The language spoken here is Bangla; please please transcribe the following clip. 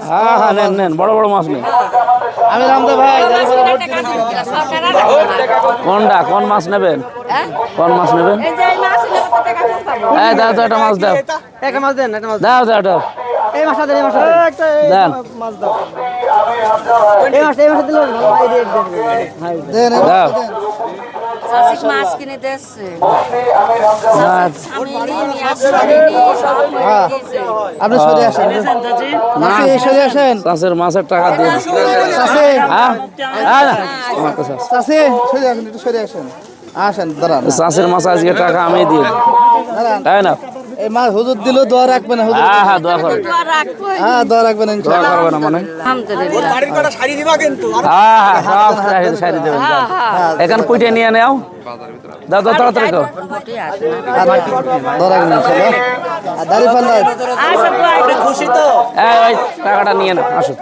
হ্যাঁ হ্যাঁ নেন নেন, বড় বড় মাছ নেন। আমি রামদা ভাই কোনটা কোন মাছ নেবেন? কোন মাছ নেবেন? এই দাও তো একটা মাছ দাও, একটা মাছ দেন, একটা মাছ দাও দাও দাও এই মাছটা দেন, এই মাছটা দেন, দেন মাছ দাও এই মাছটা দিলে ভাই রেট দেন দাও। চাষিক মাছ কিনে দিচ্ছে মাছ আমি নিয়ে আসিনি সব মরে গেছে আপনি সরে আসেন চাচি সরে আসেন চাষের মাছের টাকা দিয়ে দিন। চাচি হ্যাঁ হ্যাঁ, আমার কাছে আছে। চাচি সরে আসেন, একটু সরে আসেন, আসেন দাঁড়ান চাষের মাছ আজকে টাকা আমি দিয়ে দিই, দাঁড়ান তাই না? এই মাছ হুজুর দিল, দোয়া রাখবেন হুজুর, হ্যাঁ হ্যাঁ, দোয়া করবেন। দোয়া রাখবো হ্যাঁ দোয়া রাখবেন দোয়া ইনশাআল্লাহ। করবে না মানে? আলহামদুলিল্লাহ হ্যাঁ হ্যাঁ, সব সাইড দেবেন। এখান কুইটে নিয়ে নাও, দাও দাও তাড়াতাড়ি দাও। দোয়া রাখবেন ইনশাআল্লাহ। আর দাড়ি পাল্লা আচ্ছা এই টাকাটা নিয়ে নাও, আসো।